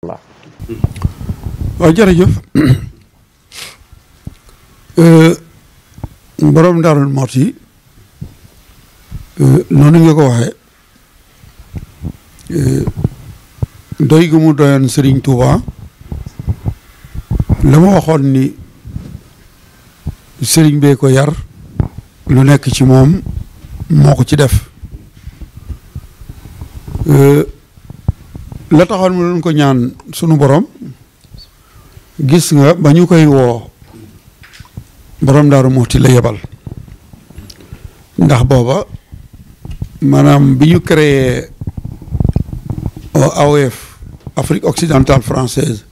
waaw jërëjëf borom Daaru Muxti noonu nga ko waxee doy gu mu doyoon Serigne Touba la ma waxoon ni Serigne bee ko yar lu nekk ci moom moo ko ci def la taxoon mu doon ko ñaan sunu borom gis nga ba ñu koy woo borom Daaru Muxti la yebal ndax booba maanaam bi ñu créé AOF Afrique occidentale française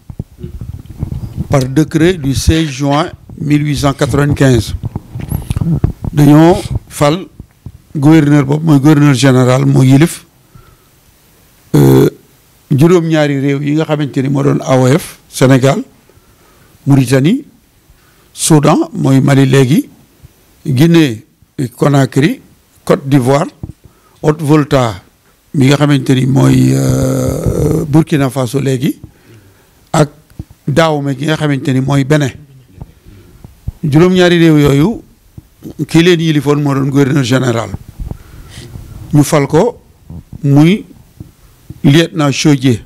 par décret du 16 juin 1895 dañoo fal gouverneur boobu mooy gouverneur général moo yilif juróom-ñaari réew yi nga xamante ni moo doon AOF Sénégal Mauritanie Soudan mooy Mali léegi Guinée Conakry Côte d'Ivoire Haute-Volta mi nga xamante ni mooy Burkina Faso léegi ak Dahomey gi nga xamante ni mooy Bénin juróom-ñaari réew yooyu kii leen yilifoon moo doon gouverneur général ñu fal ko muy lieutenant Chaudié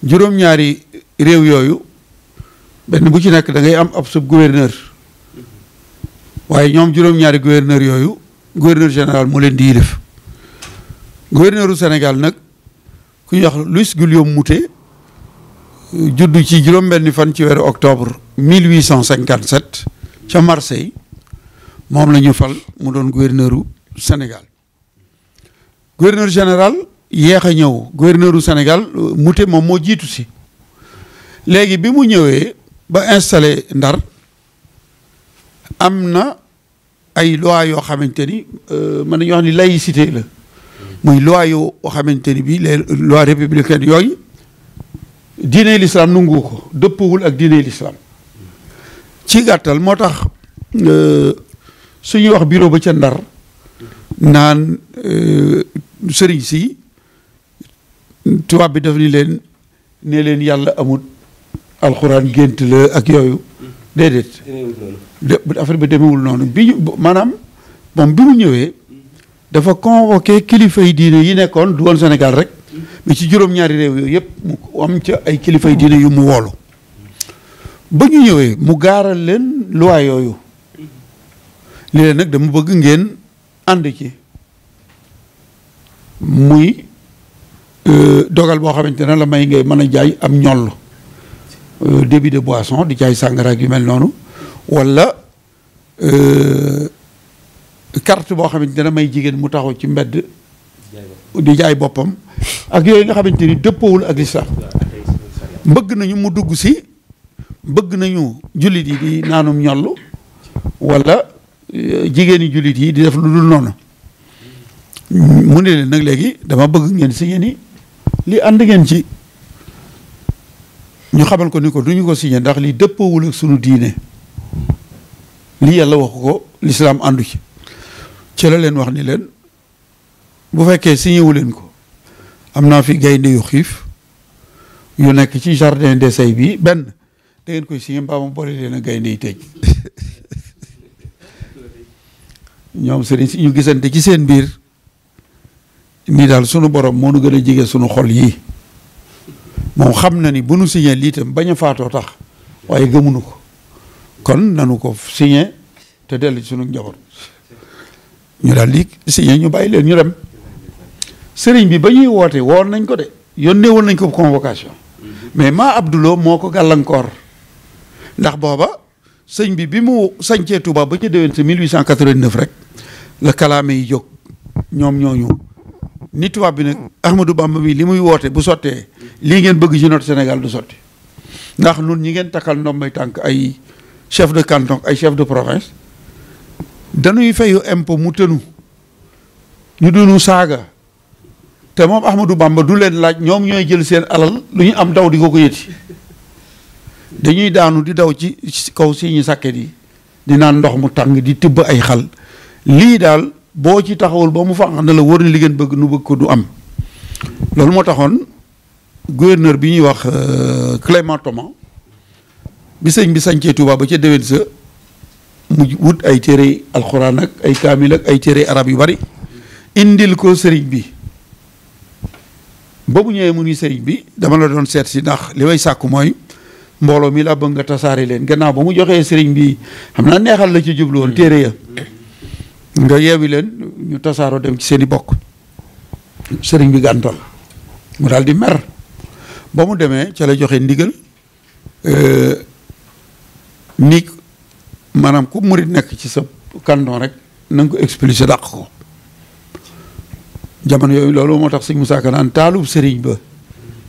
juróom-ñaari réew yooyu benn bu ci nekk da ngay am ab sub gouverneur waaye ñoom juróom-ñaari gouverneur yooyu gouverneur général moo leen di yilif gouverneuru Sénégal nag ku ñuy wax Louis Guillaume Moutet juddu ci juróom-benni fan ci weeru octobre 1857 ca Marseille moom la ñu fal mu doon gouverneuru Sénégal gouverneur général yéex a ñëw gouverneuru Sénégal Moutet moom moo jiitu si léegi bi mu ñëwee ba installé Ndar am na ay loi yoo xamante ni mën nañu wax ni laïcité la muy loi yoo xamante ni bii les lois républicaines yooyu diine l'islam nungu ko dëppawul ak diine l'islam ci gàttal moo tax suñuy wax bureau ba ca Ndar naan sëriñ si tubaab bi daf ni leen ne leen yàlla amut alxuraan gént la ak yooyu déedéet affaire bi demewul noonu bi maanaam moom bi mu ñëwee dafa convoqué kilifay diine yi nekkoon du woon Sénégal rek mais ci juróom-ñaari réew yooyu yëpp mu am ca ay kilifay diine yu mu woolu ba ñu ñëwee mu gaaral leen loi yooyu li leen nag dama bëgg ngeen ànd ci muy dogal boo xamante ne la may ngay mën a jaay am ñoll débit de boisson di jaay sàngara ak yu mel noonu wala carte boo xamante ne may jigéen mu taxaw ci mbedd di jaay boppam ak yooyu nga xamante ni dëppoowul ak lislaam bëgg nañu mu dugg si bëgg nañu jullit yi di naanum ñollu wala jigéeni jullit yi di def lu dul noonu mu ne leen nag léegi dama bëgg ngeen signé ni li ànd ngeen ci ñu xamal ko ni ko duñu ko signé ndax li dëppoowul ak sunu diine li yàlla waxu ko lislaam àndu ci la leen wax ni leen bu fekkee signé wu leen ko am naa fi gaynde yu xiif yu nekk ci jardin d'essai bi benn da ngeen koy signé mbaa ma boole leen a gaynde yi tëj ñoom sëriñ si ñu gisante ci seen biir nii daal sunu borom moo nu gën a jege sunu xol yii moom xam na ni bu nu signé lii tam bañ a faatoo tax waaye gëmunu ko kon nanu ko signé te dellu ci sunu njaboot ñu daal di signé ñu bàyyi leen ñu dem sëriñ bi ba ñuy woote woon nañ ko de yónnee woon nañ ko convocation mais maa Abdoulou moo ko gàllankoor ndax booba sëñ bi mu sañcee Touba ba ca déwén sa 1889 rek la kalaame yi jóg ñoom ñooñu ni tubaab bi nag Ahmadou Bamba mi li muy woote bu sottee lii ngeen bëgg ci notre Sénégal du sotti ndax nun ñi ngeen takkal ndombay tànk ay chef de canton ay chef de province dañuy fayu impôt mu tënu ñu dunu saaga te moom Ahmadou Bamba du leen laaj ñoom ñooy jël seen alal lu ñu am daw di ko yëti dañuy daanu di daw ci kaw si ñu sàkket yi di naan ndox mu tàng di tibb ay xal lii daal boo ci taxawul ba mu fànq na la wóor ni li ngeen bëgg nu bëgg ko du am loolu moo taxoon gouverneur bi ñuy wax Clément Thomas bi sëñ bi sañcee Touba ba ca déwén sa mu wut ay téere alxuraan ak ay kaamil ak ay téere arab yu bari indil ko sëriñ bi ba mu ñëwee mu ni sëriñ bi dama la doon seet si ndax li may sàkku mooy mbooloo mi la bëgg nga tasaare leen gannaaw ba mu joxee sëriñ bi xam naa neexal la ci jublu woon téere ya nga yeewi leen ñu tasaaroo dem ci seen i bokk sëriñ bi gàntal mu daal di mer ba mu demee ca la joxe ndigal ni maanaam ku murit nekk ci sa canton rek na nga ko expulsé dàq ko jamono yooyu loolu moo tax sëñ Musaa Ka naan taalub sëriñ ba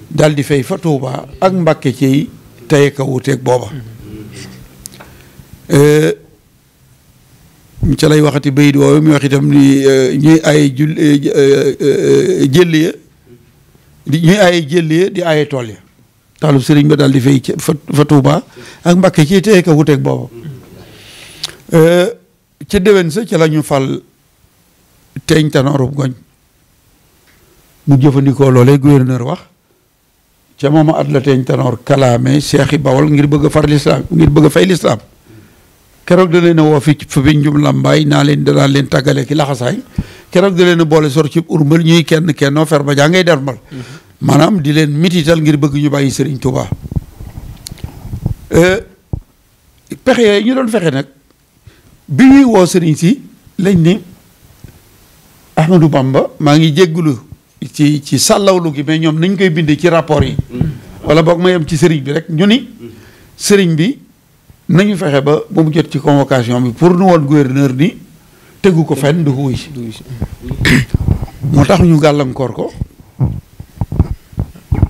daal di fay fa Tuuba ak Mbàkke ci tey ka wuteeg booba ca lay waxati bayit woowu mi wax itam ni ñuy ay jëlli ya ñuy aaye jëlli ya di aaye tool ya taalub sëriñ ba daal di fay fa Tuuba ak Mbàkke ci tey ka wuteeg booba ca déwén sa ca la ñu fal teeñ Tanoorub Goñ mu jëfandikoo loolee gouverneur wax ca mooma at la teeñ Tanoor kalaame Seexi Bawol ngir bëgg a far lislaam ngir bëgg a fay lislaam keroog da leen a woo fi bi njum lambaay naa leen danaa leen tàggale ki laxasaay keroog da leen a boole sor ci urmbal ñuy kenn kennoo fer ba jaa ngay dermal maanaam di leen mitital ngir bëgg ñu bàyyi Sëriñ Tuubaa pexe yooyu ñu doon fexe nag bi ñuy woo sëriñ si lañ ni Ahmadou Bamba maa ngi jéggulu ci sàllawlu gi mais ñoom nañ koy bindee ci rapport yi wala boog ma yem ci sëriñ bi rek ñu ni sëriñ bi nañu fexe ba mu jot ci convocation bi pour nu woon gouverneur ni tegu ko fenn du wuy moo tax ñu gàllankoor ko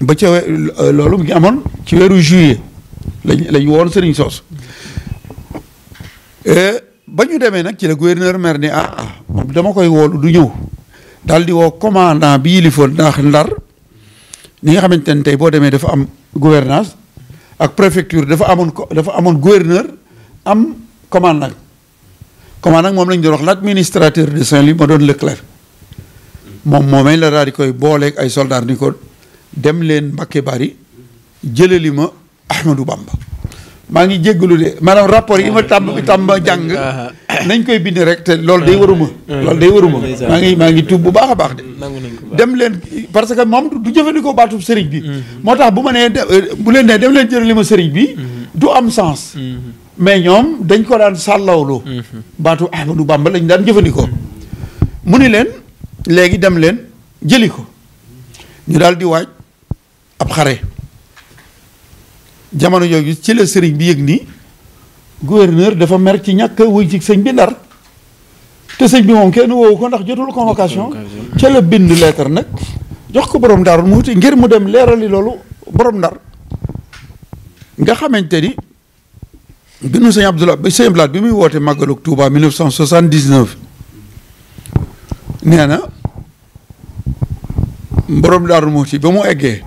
ba ca loolu mu ngi amoon ci weeru juillet lañ woon sëriñ soos ba ñu demee nag ci la gouverneur mer ni dama koy woolu du ñëw daal di woo commandant bi yilifoon ndax Ndar ni nga xamante ne tey boo demee dafa am gouvernance ak préfecture dafa amoon gouverneur am commandant moom lañ doon wax l'administrateur de Saint-Louis ma doon Leclerc moomee la daal di koy booleeg ay soldats ni ko dem leen Mbacké Bari jëlali ma Ahmadou Bamba maa ngi jéggalu de maanaam rapport yi ma tàmm jàng nañ koy bind rek te loolu day waruma maa ngi tuub bu baax a baax de dem leen parce que moom du jëfandikoo baatub sëriñ bi moo tax bu ma nee bu leen nee dem leen jëlali ma sëriñ bi du am sens mais ñoom dañ ko daan sàllawlu baatu Ahmadou Bamba lañ daan jëfandikoo mu ni leen léegi dem leen jëli ko ñu daal di waaj ab xare jamono yooyu ci la sëriñ bi yëg ni gouverneur dafa mer ci ñàkk wuy ci sëñ bi Ndar te sëñ bi moom kenn woowu ko ndax jotul convocation ca la bind lettre nag jox ko borom Daaru Muxti ngir mu dem leerali loolu borom Ndar nga xamante ni binu sëñ Abdoulaye bi muy woote màggalug Touba 1979 nee na borom Daaru Muxti ba mu eggee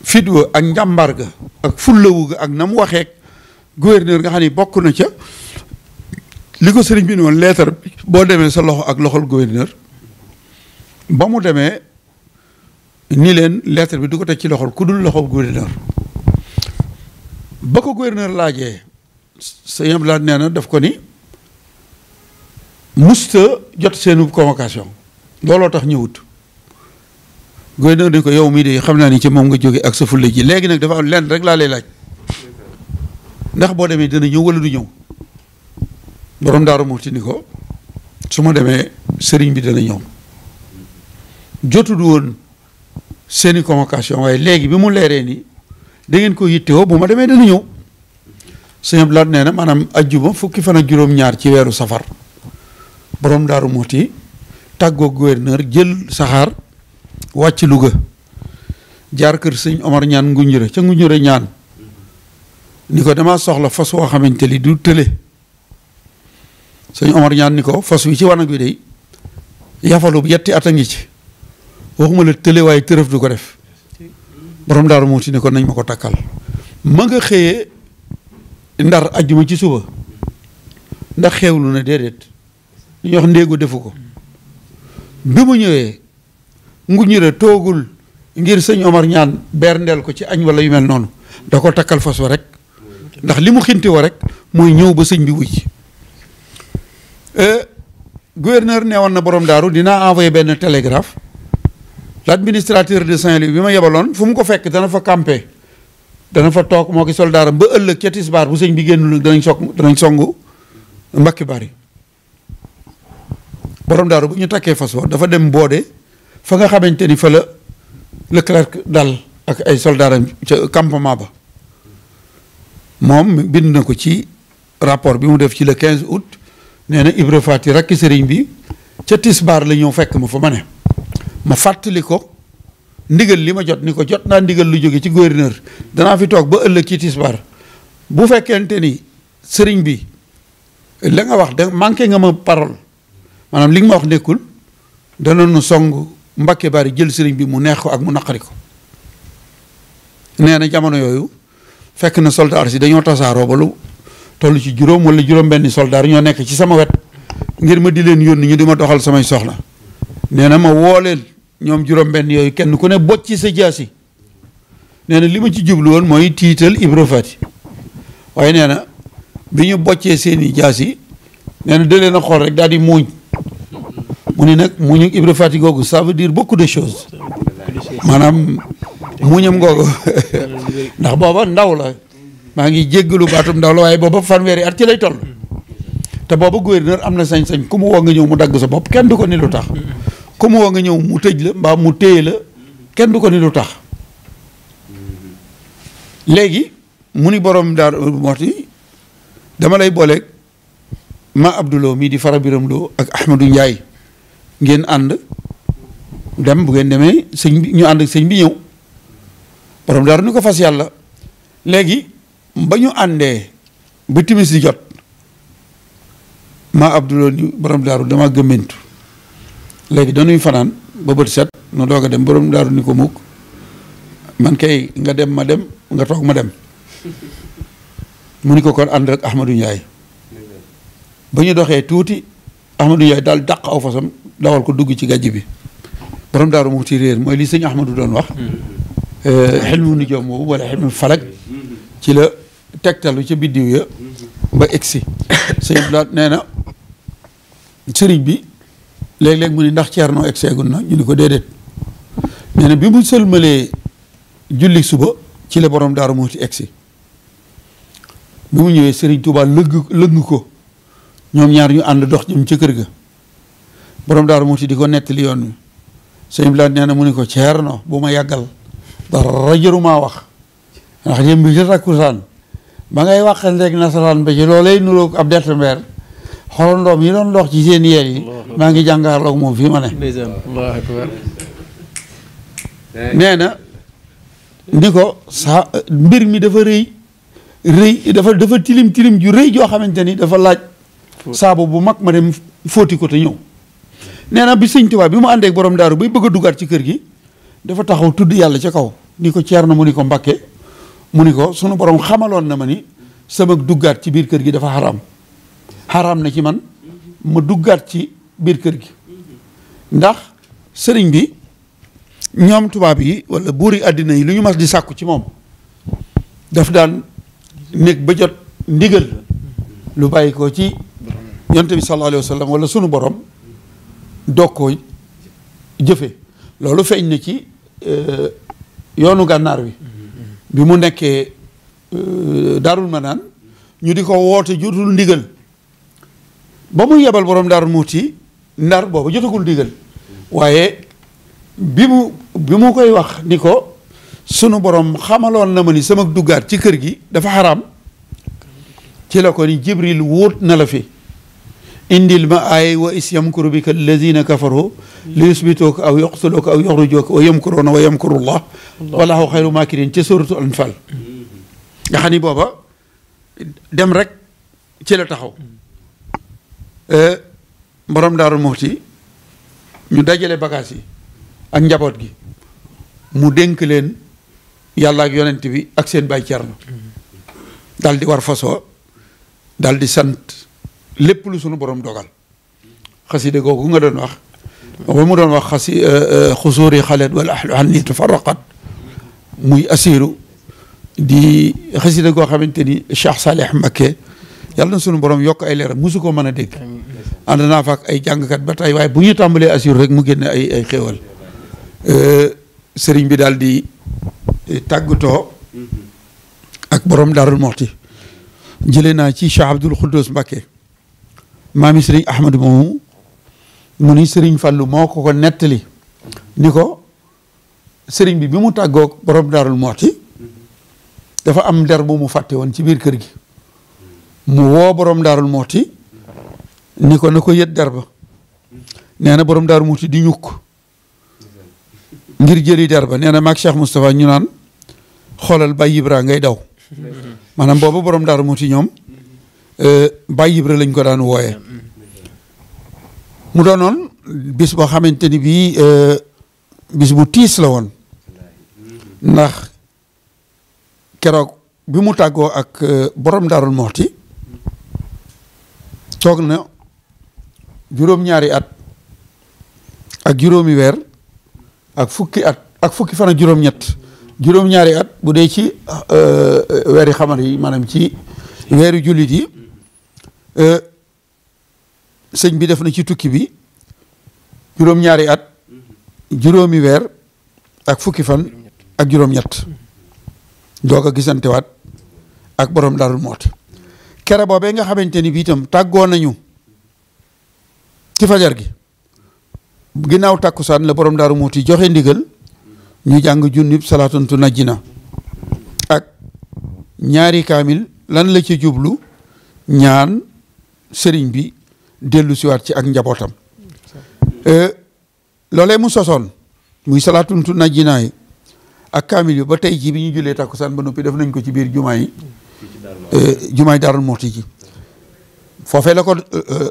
fitwa ak njàmbaar ga ak fullawu ga ak na mu waxee gouverneur nga xam ni bokk na ca li ko sëriñ bi noonu leetar boo demee sa loxo ak loxol gouverneur ba mu demee ni leen leetar bi du ko teg ci loxol ku dul loxol gouverneur ba ko gouverneur laajee sëñ Abdoulaye nee na daf ko ni musta jot seenu convocation looloo tax ñëwut gouverneur ni ko yow mii de xam naa ni ci moom nga jóge ak sa fulla ji léegi nag dafa am lenn rek laa lay laaj ndax boo demee dina ñëw wala du ñëw borom Daaru Muxti ni ko su ma demee sëriñ bi dana ñëw jotul woon seeni convocation waaye léegi bi mu leeree ni da ngeen ko yittewoo bu ma demee dana ñëw sëñ Abdoulaye nee na maanaam ajjuma fukki fan ak juróom-ñaar ci weeru safar borom Daaru Muxti tàggoo gouverneur jël saxaar wàcc Louga jaar kër sëñ Omar ñaan Ngunjure ca Ngunjure ñaan ni ko dama soxla fas woo xamante ni du tële sëñ Omar ñaan ni ko fas wi ci wanag wi day yafalu bu yetti at a ngi ci waxuma la tële waaye tërëf du ko def borom Daaru Muxti ni ko nañ ma ko takkal ma nga xëyee Ndar ajjuma ci suba ndax xewlu na déedéet li ñuy wax ndéegu defu ko bi mu ñëwee nguñure toogul ngir sëñ Omar ñaan berndeel ko ci añ wala yu mel noonu da ko takkal fas wa rek ndax li mu xinti wa rek mooy ñëw ba sëñ bi wuy ci gouverneur nee woon na borom daaru dinaa envoyé benn télégraphe l'administrateur de Saint-Louis bi ma yebaloon fu mu ko fekk dana fa campé dana fa toog moo ki soldaaram ba ëllëg ca tisbaar bu sëñ bi génnul danañ songu Mbàkke Bari borom daaru bu ñu takkee fas wa dafa dem boode fa nga xamante ni fa la Leclerc dal ak ay soldaaram ca campement ba moom bind na ko ci rapport bi mu def ci le 15 août nee na Ibra Faty rakki sëriñ bi ca tisbaar la ñëw fekk ma fa ma ne ma fàttali ko ndigal li ma jot ni ko jot naa ndigal lu jóge ci gouverneur danaa fi toog ba ëllëg ci tisbaar bu fekkente ni sëriñ bi la nga wax da manqué nga ma parole maanaam li nga ma wax nekkul danañu song Mbàkke Bari jël sëriñ bi mu neex ko ak mu naqari ko nee na jamono yooyu fekk na soldaar si dañoo tasaaroo ba lu toll ci juróom wala juróom-benni soldaar ñoo nekk ci sama wet ngir ma di leen yónni ñu di ma doxal samay soxla nee na ma woo leen ñoom juróom-benn yooyu kenn ku ne bocc ci sa jaasi nee na li ma ci jublu woon mooy tiital Ibra Faty waaye nee na bi ñu boccee seeni jaasi nee na da leen a xool rek daal di muuñ mu ni nag muñu Ibra Faty googu ça veut dire beaucoup de choses maanaam muñam googu ndax booba ndaw la maa ngi jéggalu baatum ndaw la waaye booba fanweeri at ci lay toll te booba gouverneur am na sañ-sañ ku mu woo nga ñëw mu dagg sa bopp kenn du ko ni lu tax ku mu woo nga ñëw mu tëj la mbaa mu téye la kenn du ko ni lu tax léegi mu ni borom Daaru Muxti dama lay booleeg ma Abdouloo mii di Fara Biram Lo ak Ahmadou Ndiaye ngeen ànd dem bu ngeen demee sëñ bi ñu ànd ak sëñ bi ñëw borom daaru ni ko fas yàlla léegi ba ñu àndee ba timis di jot ma Abdouloo ni borom daaru dama gëmmentu léegi dañuy fanaan ba bët set nu doog a dem borom daaru ni ko mukk man kay nga dem ma dem nga toog ma dem mu ni ko kon ànd ak Ahmadou Ndiaye ba ñu doxee tuuti Ahmadou Ndiaye daal dàq aw fasam dawal ko dugg ci gàjj bi borom daaru Muxti réer mooy li sëñ Ahmadou doon wax xilmu nu joom boobu wala xilmu falak ci la tegtalu ca biddiw ya ba egsi sëñ Blaat nee na sëriñ bi léeg-léeg mu ni ndax ceernoo egseegul na ñu ni ko déedéet nee na bi mu sëlmalee julli suba ci la borom daaru Muxti egsi bi mu ñëwee sëriñ Tuubaa lëgg ko ñoom ñaar ñu ànd dox jëm ca kër ga borom daaru Muxti di ko nettali yoon wi sëñ Blaat nee na mu ni ko ceerno bu ma yàggal dara jërumaa wax ndax yëm bi ci takkusaan ba ngay waxanteeg nasaraan ba ci loolay nuroog ab dett mbeer xorondoom yi doon dox ci seen yeel yi maa ngi jàngaarloog moom fii ma ne nee na ni ko sa mbir mi dafa rëy dafa tilim ju rëy joo xamante ni dafa laaj saabu bu mag ma dem fóoti ko te ñëw nee na bi sëñ Tuubaa bi mu àndeek borom daaru bay bëgg a duggaat ci kër gi dafa taxaw tudd yàlla ca kaw ni ko ceer na mu ni ko Mbàkke mu ni ko sunu borom xamaloon na ma ni sama duggaat ci biir kër gi dafa xaraam na ci man ma duggaat ci biir kër gi ndax sëriñ bi ñoom tubaab yi wala buuri àddina yi lu ñu mas di sàkku ci moom daf daan nekk ba jot ndigal lu bàyyi ko ci yonent bi sallallahu alayhi wa sallam wala sunu borom doog koo jëfe loolu feeñ na ci yoonu gànnaar bi mu nekkee Daarul Manaan ñu di ko woote jotul ndigal ba mu yebal borom Daaru Muxti Ndar boobu jotagul ndigal waaye bi mu koy wax ni ko sunu borom xamaloon na ma ni sama duggaat ci kër gi dafa xaraam ci la ko ni Jibril wóot na la fi indil ma ay wa is yamkuru bika alladina kafaru li yusbituka aw yaqtuluka aw yuxrijuka wa yamkuruna wa yamkurullah wallahu xayru makirin ci suratul anfal nga xam ni booba dem rek ci la taxaw borom Daaru Muxti ñu dajale bagages yi ak njaboot gi mu dénk leen yàlla ak yonent bi ak seen baay Cerno dal di war fasoo dal di sant lépp lu sunu borom dogal xaside googu nga doon wax ba mu doon wax xasi xusuuri xalet wala ahlu anni tafarraqat muy asiru di xasida goo xamante ni Cheikh Salih Mbacké yàlla na sunu borom yokk ay leeram musu ko mën a dégg ànd naa fa ak ay jàngkat ba tey waaye bu ñu tàmbalee asiru rek mu génne ay xéewal sëriñ bi daal di tàggatoo ak borom Daarul Muxti jëlee naa ci Cheikh Abdoul Khoudous Mbacké maami sëriñ Ahmadu moomu mu ni sëriñ Fallu moo ko nettali ni ko sëriñ bi mu tàggoog borom Daarul Muxti dafa am der bu mu fàtte woon ci biir kër gi mu woo borom Daarul Muxti ni ko na ko yët der ba nee na borom Daarul Muxti di ñukk ngir jëli der ba nee na maag Cheikh Moustapha ñu naan xoolal Baye Ibra ngay daw maanaam boobu borom Daarul Muxti ñoom Baye Ibra lañ ko daan wooye mu doonoon bis boo xamante ni bii bis bu tiis la woon ndax keroog bi mu tàggoo ak borom Daarul Muxti toog na juróom-ñaari at ak juróomi weer ak fukki at ak fukki fan ak juróom-ñett juróom-ñaari at bu dee ci weeri xamar yi maanaam ci weeri jullit yi sëñ bi def na ci tukki bi juróom-ñaari at juróomi weer ak fukki fan ak juróom-ñett doog a gisantewaat ak borom Daarul Muxti kere boobee nga xamante ni bii itam tàggoo nañu ci fajar gi ginnaaw tàkkusaan la borom Daarul Muxti joxe ndigal ñu jàng junnib salaatun tunajjina ak ñaari kaamil lan la ci jublu ñaan sëriñ bi dellu siwaat ci ak njabootam loolee mu sosoon muy salaatun tunajjina yi ak kaamil yu ba tey ji bi ñu julee tàkkusaan ba noppi def nañ ko ci biir jumaay Daarul Muxti ji foofee la ko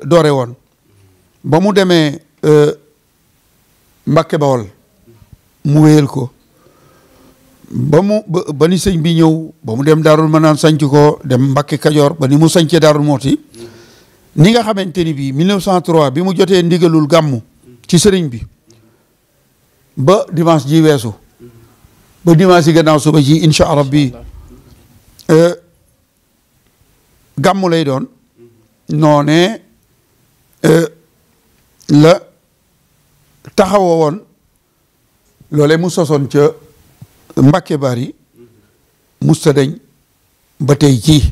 doore woon ba mu demee Mbàkke Bawol mu wéyal ko ba ni sëñ bi ñëw ba mu dem Daarul Manaan sanc ko dem Mbàkke Kajoor ba ni mu sancee Daarul Muxti ni nga xamante ni bii 1903 bi mu jotee ndigalul gàmmu ci sëriñ bi ba dimanche ji weesu ba dimanche yi gannaaw suba ji incha allah bi gàmmu lay doon noonee la taxawoo woon loolee mu sosoon ca Mbàkke Bari musta deñ ba tey jii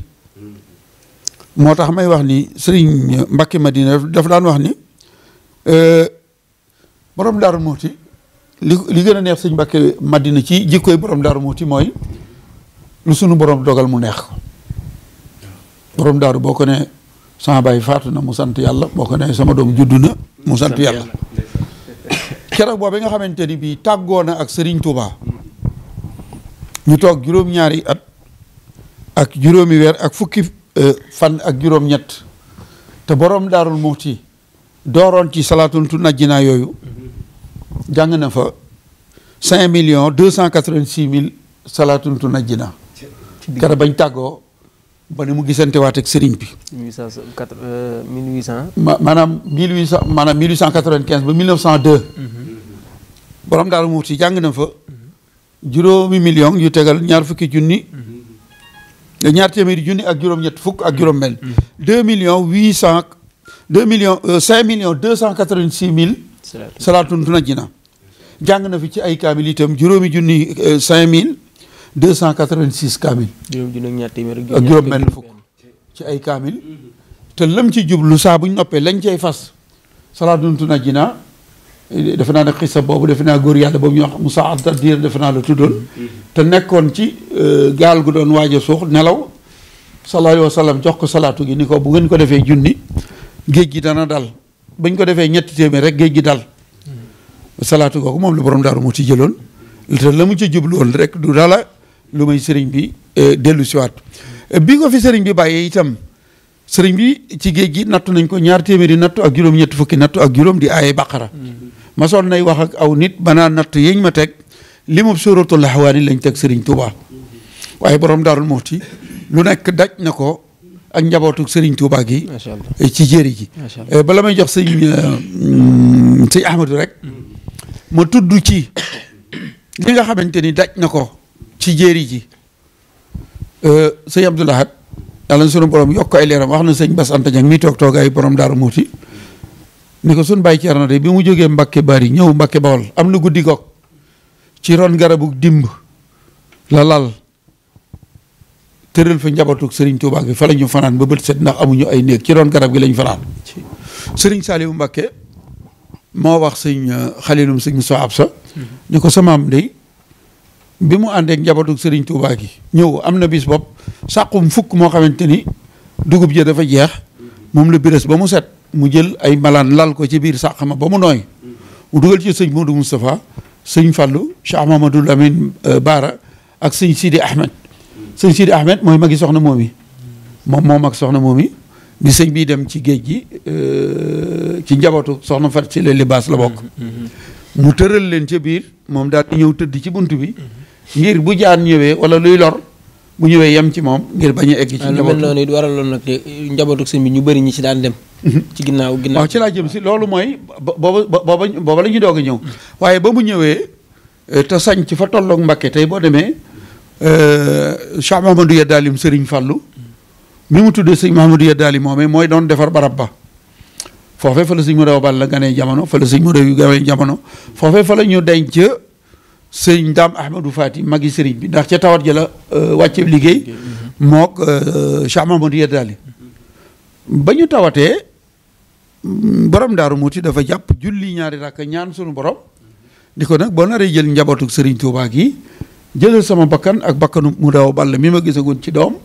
moo tax may wax ni sëriñ Mbàkke Madina dafa daan wax ni borom Daarul Muxti li gën a neex sëñ Mbàkke Madina ci jikkoy borom Daarul Muxti mooy lu sunu borom dogal mu neex ko borom daaru boo ko ne sama baay faatu na mu sant yàlla boo ko ne sama doom juddu na mu sant yàlla keroog boobu nga xamante ni bii tàggoo na ak Serigne Touba ñu toog juróom-ñaari at ak juróomi weer ak fukki fan ak juróom-ñett te borom Daarul Muxti dooroon ci salaatul tunajjinaa yooyu jàng na fa 5,286,000 salaatul tunajjinaa keroog bañ tàggoo ba ni mu gisante waat ak sëriñ bi. 1800. maanaam 1895 ba 1902. borom Daarul Muxti jàng na fa juróomi million yu tegal ñaar fukki junni. ñaar téeméeri junni ak juróom-ñett fukk ak juróom-benn. 5,286,000. salaatun tunajjina jàng na fi ci ay kaamil itam juróomi junni 5,286 kaamil. ak juróom-benn fukk ci ay kaamil. te lam ci jublu saa buñ noppee lañ cay fas salaatun tunajjina defe naa ne xisa boobu defe naa góor yàlla boobu ñu wax Moussa Abda Diir defe naa la tuddoon. te nekkoon ci gaal gu doon waaj a suux nelaw sallallahu alayhi wa sallam jox ko salaatu gi ni ko bu ngeen ko defee junni géej gi dana dal bañ ko defee ñetti téeméer rek géej gi dal. salaatu googu moom la borom Daaru Muxti jëloon te la mu ci jublu woon rek du dala lu may sëriñ bi dellu siwaat bi ko fi sëriñ bi bàyyee itam sëriñ bi ci géej gi nattu nañ ko ñaar téeméeri nattu ak juróom ñetti fukki nattu ak juróom di aaye baqara masoon nay wax ak aw nit banaa natt yeñ ma teg li mu suratul laxwaani lañ teg sëriñ Tuubaa waaye borom Daarul Muxti lu nekk daj na ko ak njabootu Serigne Touba gi macha allah ci jéeri ji bala may jox sëñ Ahmadou rek ma tudd ci li nga xamante ni daj na ko ci jéeri ji sëñ Abdou Lahad yàlla na sunu borom yokk ay leeram wax na sëñ Bass Anta Dieng mi toog toogaay borom Daaru Muuti ni ko sunu bàyyi Ceerno de bi mu jógee Mbàkke Bari ñëw Mbàkke Bawol am na guddi goog ci ron garabu dimb la lal tëral fa njabootu Serigne Touba gi fa la ñu fanaan ba bët set ndax amuñu ay néeg ci ron garab gi lañ fanaan Serigne Saliou Mbacké moo wax sëñ Xalilum sëñ Moussa Absa ni ko samaam day bi mu àndeek njabootu Serigne Touba gi ñëw am na bis bopp sàqum fukk moo xamante ni dugub ji dafa jeex moom la bires ba mu set mu jël ay malaan lal ko ci biir sàq ma ba mu nooy mu dugal ci sëñ Modou Moustapha sëñ Fallou Cheikh Mamadou Lamine Baara ak sëñ Sidi Ahmed sëñ Sidi Ahmed mooy magi soxna moom yi moom mag soxna moom yi bi sëñ bii dem ci géej gi ci njabootu soxna Fat si le libaas la bokk mu tëral leen ca biir moom daal di ñëw tëdd ci bunt bi ngir bu jaan ñëwee wala luy lor bu ñëwee yem ci moom ngir bañ a egg ci njabootu mel noonu it waraloon nag njabootu sëñ bi ñu bëri ñi ci daan dem ci ginnaaw waaw ci laa jëm si loolu mooy booba la ñu doog a ñëw waaye ba mu ñëwee te sañ ci fa tolloog Mbakke tey boo demee Cheikh Mahamadou Yadalim Serigne Fallou mi mu tuddee sëñ Mahamadou Yadalim moomee mooy doon defar barab ba foofee fa la sëñ Modou Ball la ganee jamono fa la sëñ Modou yu ganee jamono foofee fa la ñu denc sëñ Dame Ahmadou Fati magi Serigne bi ndax ca tawat ja la wàcce liggéey mook Cheikh Mahamadou Yadalim ba ñu tawatee borom Daaru Muuti dafa jàpp julli ñaari rakka ñaan sunu borom di ko nag boo naree jël njabootu Serigne Touba gi jëlal sama bakkan ak bakkanub mu daw ball mi ma gisagoon ci doom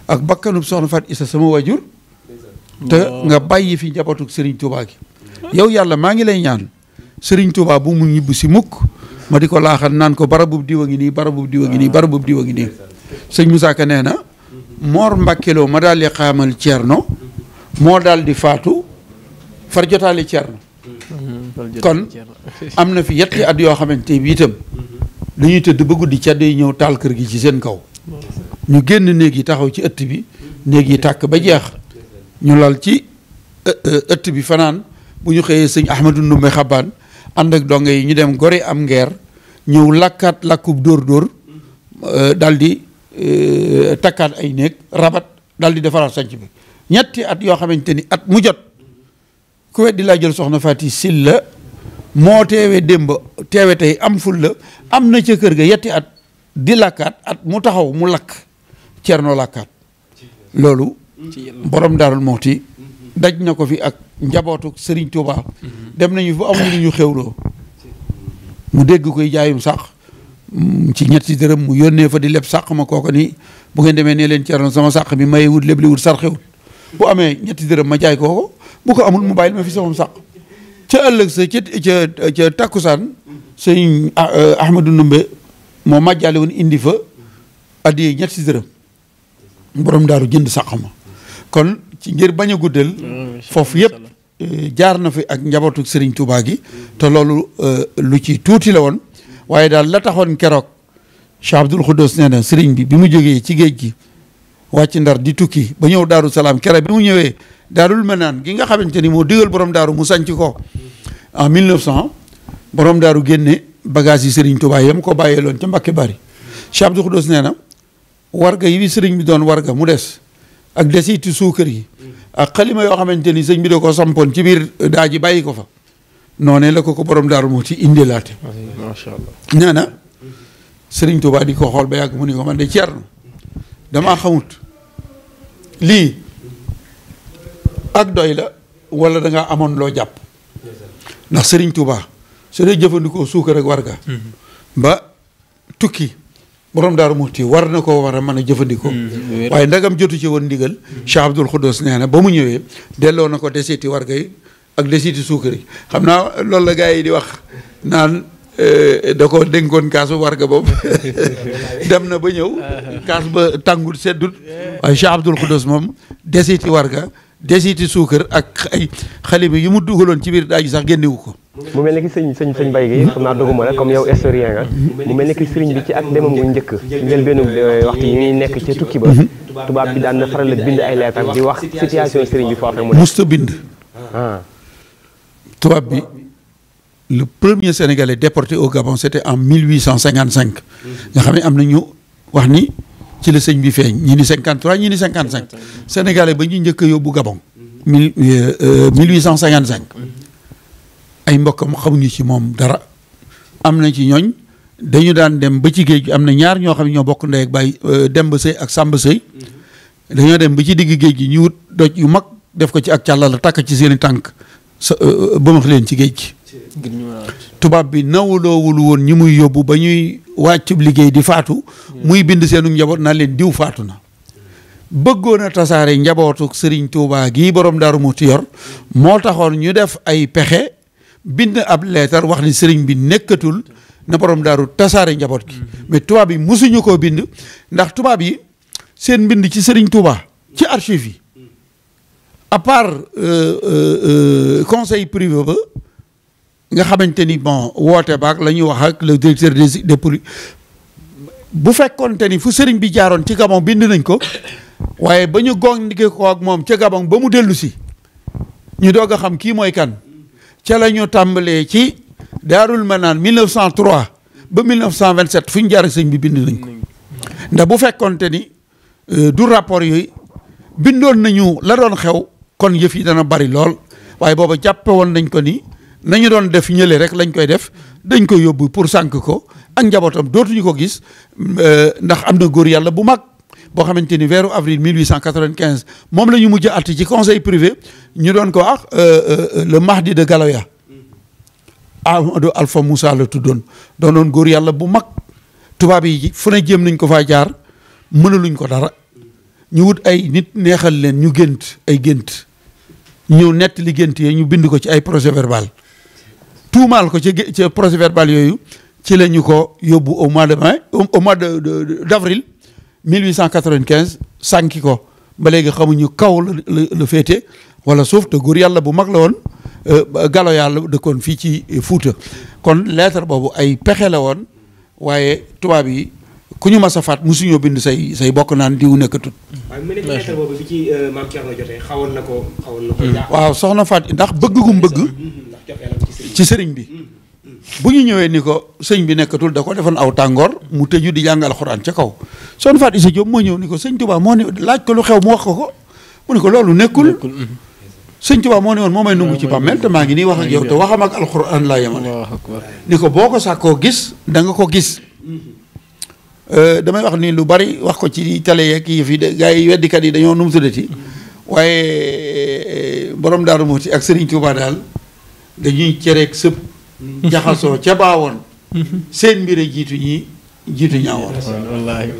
ak bakkanub soxna Fat Issa sama wajur te nga bàyyi fi njabootu Serigne Touba gi yow yàlla maa ngi lay ñaan Serigne Touba bu mu ñibb si mukk ma di ko laaxal naan ko barabub diwa ngi nii barabub diwa ngi nii barabub diwa ngi nii sëñ Moussa Ka nee na Mor Mbakkeloo ma daal di xaamal Ceerno moo daal di faatu far jotaale Ceerno kon am na fi yetti at yoo xamante bi itam dañuy tëdd ba guddi cadde yi ñëw taal kër gi ci seen kaw ñu génn néeg yi taxaw ci ëtt bi néeg yi tàkk ba jeex ñu lal ci ëtt bi fanaan bu ñu xëyee sëñ Ahmadou Ndumbe Xabaan ànd ak donge yi ñu dem gore am ngeer ñëw lakkaat lakkub dóor daal di takkaat ay néeg rabat daal di defaraat sanc bi ñetti at yoo xamante ni at mu jot ku weddi laa jël soxna Fati Silla moo teewe démb teewe tey am ful la am na ca kër ga yetti at di lakkaat at mu taxaw mu lakk Ceerno lakkaat loolu borom Daaru Muxti daj na ko fi ak njabootu Serigne Touba dem nañu fu amuñu lu ñu xewloo mu dégg koy jaayum sax ci ñetti dërëm mu yónnee fa di leb sàq ma kooko ni bu ngeen demee nee leen Ceerno sama sàq bi maye wut leb li wut sar xewut bu amee ñetti dërëm ma jaay kooko bu ko amul mu bàyyil ma fi sama sàq ca ëllëg sa ca takkusaan sëñ Ahmadou Ndumbe moo màjjaale woon indi fa addiyee ñetti dërëm borom daaru jënd sàq ma kon ci ngir bañ a guddal foofu yëpp jaar na fi ak njabootu Serigne Touba gi te loolu lu ci tuuti la woon waaye daal la taxoon keroog Cheikh Abdoul Khoudous nee na Serigne bi mu jógee ci géej gi wàcc Ndar di tukki ba ñëw Daaru Salaam keroog bi mu ñëwee Daarul Manaan gi nga xamante ni moo digal borom daaru mu sanc ko en 1900 borom daaru génne bagage yi Serigne Touba yam ko bàyyee loon ca Mbakke Bari Cheikh Abdoul Khoudous nee na warga yi Serigne bi doon warga mu des ak desitu suukar yi ak xalima yoo xamante ni sëñ bi da ko sampoon ci biir daa ji bàyyi ko fa noonee la ko borom daaru moo ci indilaate macha allah nee na Serigne Touba di ko xool ba yàgg mu ni ko man de Ceerno damaa xamut lii ak doy la wala da nga amoon loo jàpp ndax Serigne Touba su dee jëfandikoo suukar ak warga ba tukki borom daaru muxti war na ko war a mën a jëfandikoo waaye ndagam jotu ci woon ndigal Cheikh Abdoul Khoudous nee na ba mu ñëwee delloo na ko desiti warga yi ak desiti suukar yi xam naa loolu la gars yi di wax naan da ko dénkoon kaasu warga boobu dem na ba ñëw kaas ba tàngul seddut waaye Cheikh Abdoul Khoudous moom desiti warga desiti suukar ak ay xalima yi mu dugaloon ci biir daaj sax génnewu ko mu mel ne ki sëñ Mbaye gi xam naa doguma la comme yow historien nga mu mel ne ki sëriñ bi ci ak demam gu njëkk njël benn waxtu yi ñuy nekk ca tukki ba tubaab bi daan na faral di bind ay leetar di wax situation sëriñ bi foofu mu musta bind tubaab bi le premier Sénégalais déporté au Gabon c'était en 1855 nga xam ne am na ñu wax ni ci la sëñ bi feeñ ñi ni 53 ñi ni 55 Sénégalais ba ñu njëkk a yóbbu Gabon 1855 ay mbokkam xamuñu ci moom dara am na ci ñooñ dañu daan dem ba ci géej gi am na ñaar ñoo xam ne ñoo bokk ndey ak baay Demba Sëy ak Samba Sëy dañoo dem ba ci digg géej gi ñu wut doj yu mag def ko ci ak càlla la takk ci seeni tànk ba max leen ci géej gi tubaab bi nawloowul woon ñi muy yóbbu ba ñuy wàcc liggéey di faatu muy bind seenu njaboot naa leen diw faatu na bëggoon a tasaare njabootu Sëriñ Tuubaa gii borom Daaru Muxti yor moo taxoon ñu def ay pexe bind ab leetar wax ni sëriñ bi nekkatul na borom daaru tasaare njaboot gi mais tubaab yi musuñu koo bind ndax tubaab yi seen mbind ci Sëriñ Tuubaa ci archive yi à part conseil privé ba nga xamante ni bon woote baag la ñuy wax ak le directeur des polices bu fekkoonte ni fu sëriñ bi jaaroon ci Gabon bind nañ ko waaye ba ñu gonge ko ak moom ca Gabon ba mu dellu si ñu doog a xam kii mooy kan ca la ñu tàmbalee ci Daarul Manaan 1903 ba 1927 fu ñu jaar ak sëñ bi bind nañ ko ndax bu fekkoonte ni du rapport yooyu bindoon nañu la doon xew kon yëf yi dana bari lool waaye booba jàppe woon nañ ko ni nañu doon def ñële rek lañ koy def dañ koy yóbbu pour sànk ko ak njabootam dootuñu ko gis ndax am na góor yàlla bu mag boo xamante ni weeru avril 1895 moom la ñu mujj àtt ci conseil privé ñu doon ko wax le Mahdi de Galoya Amadou Alpha Moussa la tuddoon doonoon góor yàlla bu mag tubaab yi fu ne jéem nañ ko faa jaar mënaluñ ko dara ñu wut ay nit neexal leen ñu gént ay gént ñëw nett li gént yee ñu bind ko ci ay procès verbal tuumaal ko ca procès verbal yooyu ci la ñu ko yóbbu au mois de mai au mois d'avril 1895 sànki ko ba léegi xamuñu kaw la féete wala suuf te góor yàlla bu mag la woon galo yàlla dëkkoon fii ci Fuuta kon lettre boobu ay pexe la woon waaye tubaab yi ku ñu mas a faat musuñoo bind say bokk naan diw nekkatut. waaye mu ne lettre boobu bi ci maam Thierno jotee xawoon na ko waaw soxna Faat ndax bëgg gum bëgg ci sëriñ bi bu ñu ñëwee ni ko sëñ bi nekkatul da ko defoon aw tàngoor mu tëju di jàng alxuraan ca kaw soxna Faat Isa Diop moo ñëw ni ko sëñ Tuubaa moo ne laaj ko lu xew mu wax ko mu ne ko loolu nekkul sëñ Tuubaa moo ne woon moo may nungu ci bàmmeel te maa ngi nii wax ak yow te waxam ak alxuraan laa yemale ni ko boo ko sàkkoo gis da nga ko gis damay wax ni lu bari wax ko ci télé yeeg yi fi de gars yi weddikat yi dañoo num tuddati waaye borom Daaru Muxti ak Sëriñ Tuubaa daal dañuy cereeg sëb jaxasoo ca baawoon seen mbir jiitu ñi jiitu ñaawoon. wallaahi